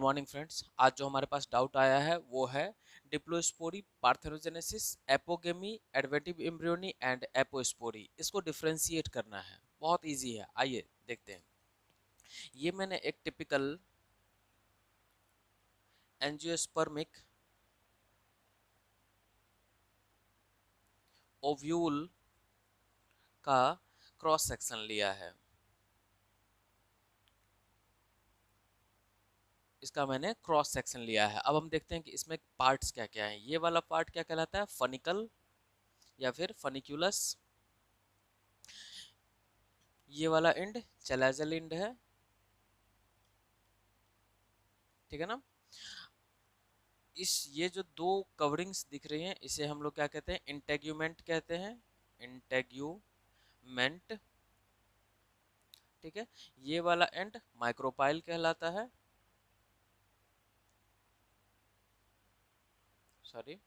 Morning friends. आज जो हमारे पास डाउट आया है वो है diplospory, parthenogenesis, apogamy, adventive embryony and apospory. इसको डिफरेंशिएट करना है। बहुत इजी है, आइए देखते हैं। ये मैंने एक टिपिकल एंजियोस्पर्मिक ओव्यूल का क्रॉस सेक्शन लिया है। इसका मैंने क्रॉस सेक्शन लिया है। अब हम देखते हैं कि इसमें पार्ट्स क्या क्या हैं। ये वाला पार्ट क्या कहलाता है? फनिकल या फिर फनिक्यूलस। ये वाला एंड चैलेजल एंड है, ठीक है ना। ये जो दो कवरिंग्स दिख रही हैं इसे हम लोग क्या कहते हैं? इंटेग्यूमेंट कहते हैं। इंटेग्यूमेंट, ठीक है। ये वाला एंड माइक्रोपाइल कहलाता है। सॉरी,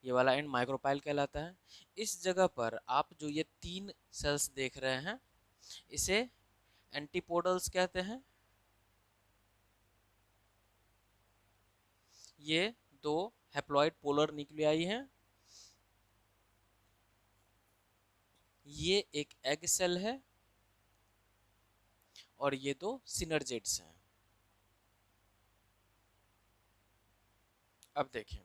ये वाला एंड माइक्रोपाइल कहलाता है। इस जगह पर आप जो ये तीन सेल्स देख रहे हैं इसे एंटीपोडल्स कहते हैं। ये दो हैप्लॉइड पोलर न्यूक्लियाई हैं। ये एक एग सेल है और ये दो सिनर्जेट्स हैं। अब देखें,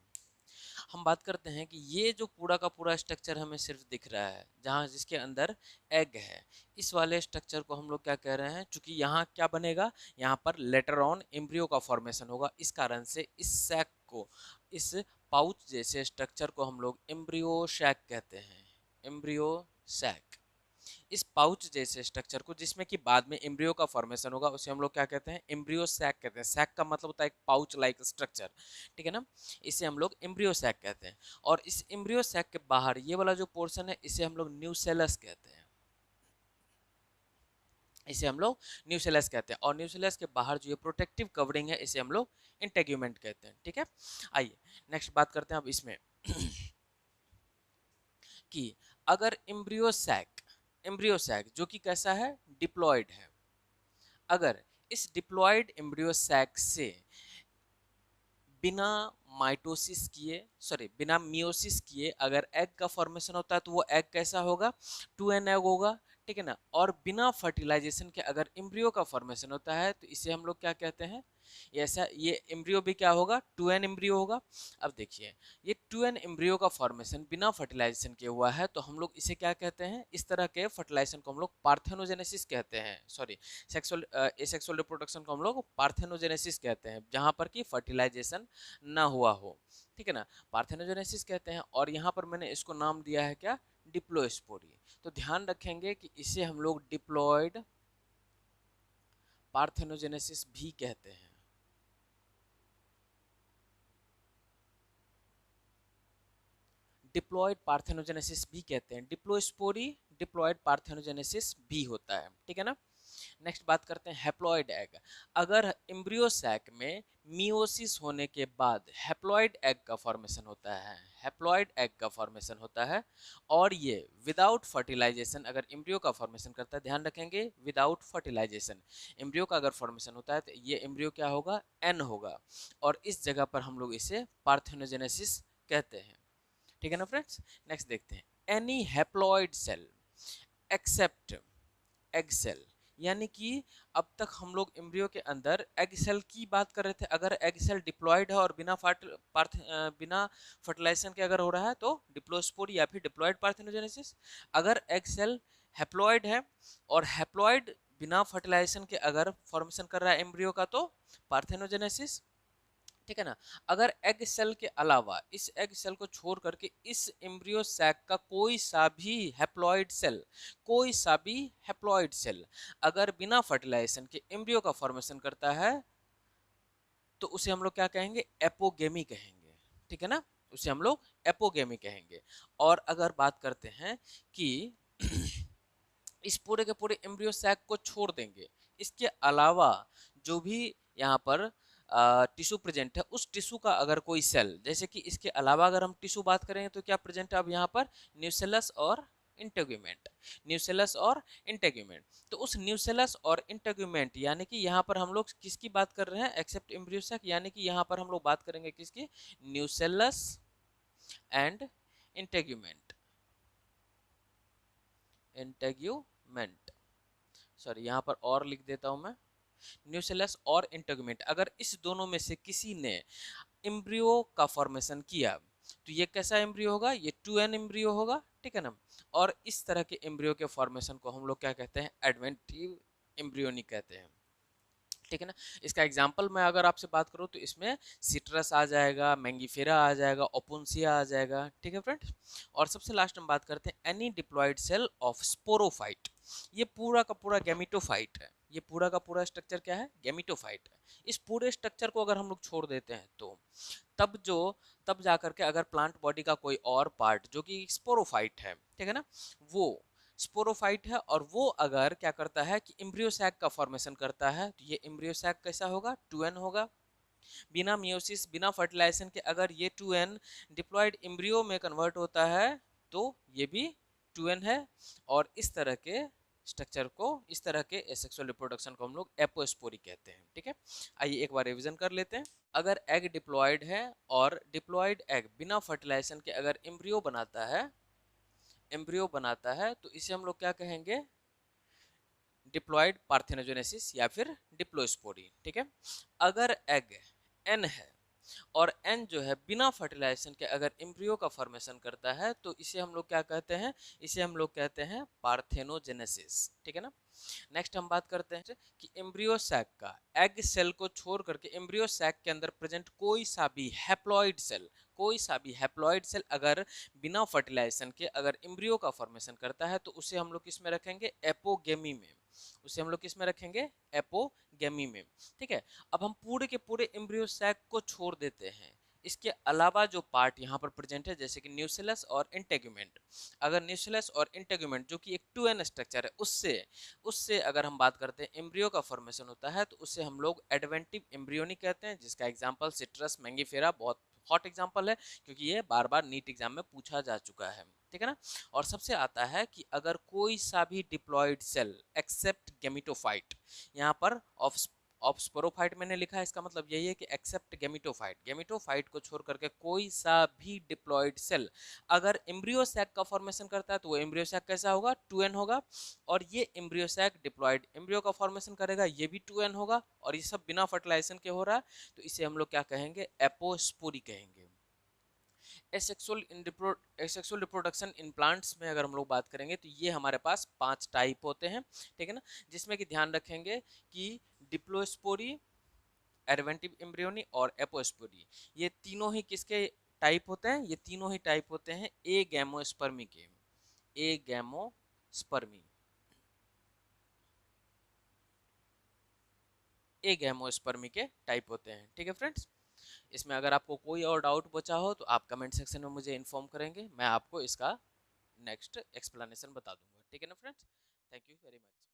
हम बात करते हैं कि ये जो पूरा का पूरा स्ट्रक्चर हमें सिर्फ दिख रहा है जहाँ जिसके अंदर एग है, इस वाले स्ट्रक्चर को हम लोग क्या कह रहे हैं? क्योंकि यहाँ क्या बनेगा, यहाँ पर लेटर ऑन एम्ब्रियो का फॉर्मेशन होगा। इस कारण से इस सैक को, इस पाउच जैसे स्ट्रक्चर को हम लोग एम्ब्रियो सैक कहते हैं। एम्ब्रियो सैक, इस पाउच जैसे स्ट्रक्चर को जिसमें कि बाद में एम्ब्रियो का फॉर्मेशन होगा उसे हम लोग क्या कहते हैं? एम्ब्रियो सैक कहते हैं। सैक का मतलब होता है एक पाउच लाइक स्ट्रक्चर, ठीक है ना। इसे हम लोग एम्ब्रियो सैक कहते हैं। और इस एम्ब्रियो सैक के बाहर ये वाला जो पोर्शन है इसे हम लोग न्यूसेलस कहते हैं। इसे हम लोग न्यूसेलस कहते हैं। और न्यूसेलस के बाहर जो ये प्रोटेक्टिव कवरिंग है इसे हम लोग इंटेग्यूमेंट कहते हैं, ठीक है। आइए नेक्स्ट बात करते हैं अब इसमें कि अगर एम्ब्रियो सैक जो कि कैसा है? डिप्लॉयड है। अगर इस डिप्लॉयड एम्ब्रियो सैक से बिना माइटोसिस किए, सॉरी बिना मियोसिस किए अगर एग का फॉर्मेशन होता है तो वो एग कैसा होगा? 2n एग होगा, ठीक है ना। और बिना फर्टिलाइजेशन के अगर एम्ब्रियो का फॉर्मेशन होता है तो इसे हम लोग क्या कहते हैं? ऐसा ये एम्ब्रियो भी क्या होगा? 2n एम्ब्रियो होगा। अब देखिए, ये 2n एम्ब्रियो का फॉर्मेशन बिना फर्टिलाइजेशन के हुआ है तो हम लोग इसे क्या कहते हैं? इस तरह के फर्टिलाइजेशन को हम लोग पार्थेनोजेनेसिस कहते हैं। सॉरी, सेक्सुअल एसेक्सुअल रिप्रोडक्शन को हम लोग पार्थेनोजेनेसिस कहते हैं, जहां पर कि फर्टिलाइजेशन ना हुआ हो, ठीक है ना। पार्थेनोजेनेसिस कहते हैं। और यहाँ पर मैंने इसको नाम दिया है क्या? डिप्लोस्पोरी। तो ध्यान रखेंगे कि इसे हम लोग डिप्लॉयड पार्थेनोजेनेसिस भी कहते हैं। डिप्लॉयड पार्थेनोजेनेसिस भी कहते हैं। डिप्लोस्पोरी डिप्लॉयड पार्थेनोजेनेसिस भी होता है, ठीक है ना। नेक्स्ट बात करते हैं हैप्लॉइड एग। अगर एम्ब्रियो सैक में मियोसिस होने के बाद हैप्लॉइड एग का फॉर्मेशन होता है, हैप्लॉइड एग का फॉर्मेशन होता है और ये विदाउट फर्टिलाइजेशन अगर एम्ब्रियो का फॉर्मेशन करता है, ध्यान रखेंगे विदाउट फर्टिलाइजेशन एम्ब्रियो का अगर फॉर्मेशन होता है तो ये एम्ब्रियो क्या होगा? एन होगा। और इस जगह पर हम लोग इसे पार्थेनोजेनेसिस कहते हैं, ठीक है ना फ्रेंड्स। नेक्स्ट देखते हैं any haploid cell except egg cell. यानी कि अब तक हम लोग एम्ब्रियो के अंदर एग सेल की बात कर रहे थे। अगर एग सेल डिप्लॉयड है और बिना फर्टिलाइजेशन के अगर हो रहा है तो डिप्लोस्पोरी या फिर डिप्लॉयड पार्थेनोजेनेसिस। अगर एग सेल हैप्लॉयड है और हैप्लॉयड बिना फर्टिलाइजेशन के अगर फॉर्मेशन कर रहा है एम्ब्रियो का तो पार्थेनोजेनेसिस, ठीक है ना। अगर एग सेल के अलावा इस एग सेल को छोड़ करके इस एम्ब्रियो सैक का कोई सा भी हैप्लॉइड सेल, कोई सा भी हैप्लॉइड सेल अगर बिना फर्टिलाइजेशन के एम्ब्रियो का फॉर्मेशन करता है तो उसे हम लोग क्या कहेंगे? एपोगेमी कहेंगे, ठीक है ना। उसे हम लोग एपोगेमी कहेंगे। और अगर बात करते हैं कि इस पूरे के पूरे एम्ब्रियो सैक को छोड़ देंगे, इसके अलावा जो भी यहाँ पर टिश्यू प्रेजेंट है उस टिश्यू का अगर कोई सेल, जैसे कि इसके अलावा अगर हम टिश्यू बात करेंगे तो क्या प्रेजेंट है अब यहाँ पर? न्यूसेलस और इंटेगुमेंट, न्यूसेलस और इंटेगुमेंट। तो उस न्यूसेलस और इंटेगुमेंट यानी कि यहाँ पर हम लोग किसकी बात कर रहे हैं, एक्सेप्ट एम्ब्रियो सैक, यानी कि यहाँ पर हम लोग बात करेंगे किसकी, nucellus and integument, integument, sorry यहाँ पर और लिख देता हूं मैं, न्यूसेलस और इंटेगुमेंट। अगर इस दोनों में से किसी ने एम्ब्रियो का फॉर्मेशन किया तो ये कैसा एम्ब्रियो होगा, ये 2n एम्ब्रियो होगा, ठीक है ना। और इस तरह के एम्ब्रियो के फॉर्मेशन को हम लोग क्या कहते हैं, एडवेंटिव एम्ब्रियोनिक कहते हैं, ठीक है ना। इसका एग्जाम्पल मैं अगर आपसे बात करूं तो इसमें सिट्रस आ जाएगा, मैंगीफेरा आ जाएगा, ओपुंसिया आ जाएगा, ठीक है फ्रेंड्स। और सबसे लास्ट हम बात करते हैं any diploid cell of sporophyte. ये पूरा का पूरा गैमिटोफाइट है, ये पूरा का पूरा स्ट्रक्चर क्या है, गैमिटोफाइट है। इस पूरे स्ट्रक्चर को अगर हम लोग छोड़ देते हैं तो तब जो तब जाकर के अगर प्लांट बॉडी का कोई और पार्ट जो कि स्पोरोफाइट है, ठीक है ना, वो स्पोरोफाइट है और वो अगर क्या करता है कि एम्ब्रियो सैक का फॉर्मेशन करता है तो ये एम्ब्रियो सैक कैसा होगा, 2n होगा। बिना मियोसिस बिना फर्टिलाइजेशन के अगर ये 2n डिप्लॉयड एम्ब्रियो में कन्वर्ट होता है तो ये भी 2n है। और इस तरह के स्ट्रक्चर को, इस तरह के एसेक्सुअल रिप्रोडक्शन को हम लोग एपोस्पोरी कहते हैं, ठीक है। आइए एक बार रिवीजन कर लेते हैं। अगर एग डिप्लॉयड है और डिप्लॉयड एग बिना फर्टिलाइजेशन के अगर एम्ब्रियो बनाता है, एम्ब्रियो बनाता है तो इसे हम लोग क्या कहेंगे, डिप्लॉयड पार्थेनोजेनेसिस या फिर डिप्लोस्पोरी, ठीक है। अगर एग एन है और एन जो है बिना फर्टिलाइजेशन के अगर एम्ब्रियो का फॉर्मेशन करता है तो इसे हम लोग क्या कहते हैं, इसे हम लोग कहते हैं पार्थेनोजेनेसिस, ठीक है ना। नेक्स्ट हम बात करते हैं कि एम्ब्रियो सैक का एग सेल को छोड़ करके एम्ब्रियो सैक के अंदर प्रेजेंट कोई सा भी हैप्लॉइड सेल, कोई सा भी हैप्लॉइड सेल अगर बिना फर्टिलाइजेशन के अगर एम्ब्रियो का फॉर्मेशन करता है तो उसे हम लोग किस में रखेंगे, एपोगेमी में, उसे हम लोग किस में रखेंगे, एपोगेमी में, ठीक है। अब हम पूरे के पूरे एम्ब्रियो सैक को छोड़ देते हैं, इसके अलावा जो पार्ट यहाँ पर प्रेजेंट है जैसे कि न्यूसेलस और इंटेगुमेंट, अगर न्यूसेलस और इंटेगुमेंट जो कि एक 2n स्ट्रक्चर है उससे उससे अगर हम बात करते हैं एम्ब्रियो का फॉर्मेशन होता है तो उससे हम लोग एडवेंटिव एम्ब्रियोनिक कहते हैं, जिसका एग्जांपल सिट्रस मैंगीफेरा बहुत हॉट एग्जांपल है क्योंकि ये बार बार नीट एग्जाम में पूछा जा चुका है, ठीक है ना। और सबसे आता है कि अगर कोई सा भी डिप्लॉयड सेल एक्सेप्ट गेमिटोफाइट, यहाँ पर ऑफ स्पोरोफाइट मैंने लिखा है, इसका मतलब यही है कि एक्सेप्ट गेमिटोफाइट, गेमिटोफाइट को छोड़ करके कोई सा भी डिप्लॉयड सेल अगर एम्ब्रियो सैक का फॉर्मेशन करता है तो वो एम्ब्रियो सैक कैसा होगा, 2n होगा। और ये एम्ब्रियो सैक डिप्लॉयड एम्ब्रियो का फॉर्मेशन करेगा, ये भी 2n होगा। और ये सब बिना फर्टिलाइजेशन के हो रहा है तो इसे हम लोग क्या कहेंगे, एपोस्पोरी कहेंगे। एसेक्सुअल रिप्रोडक्शन इन प्लांट्स में अगर हम लोग बात करेंगे तो ये हमारे पास 5 टाइप होते हैं, ठीक है ना, जिसमें कि ध्यान रखेंगे कि डिप्लोस्पोरी, एडवेंटिव एम्ब्रियोनी और एपोस्पोरी, ये तीनों ही किसके टाइप होते हैं, ये तीनों ही टाइप होते हैं ए गैमोस्पर्मी के, ए गैमोस्पर्मी, ए गैमोस्पर्मी के टाइप होते हैं, ठीक है फ्रेंड्स। इसमें अगर आपको कोई और डाउट बचा हो तो आप कमेंट सेक्शन में मुझे इन्फॉर्म करेंगे, मैं आपको इसका नेक्स्ट एक्सप्लेनेशन बता दूंगा, ठीक है ना friends. Thank you very much.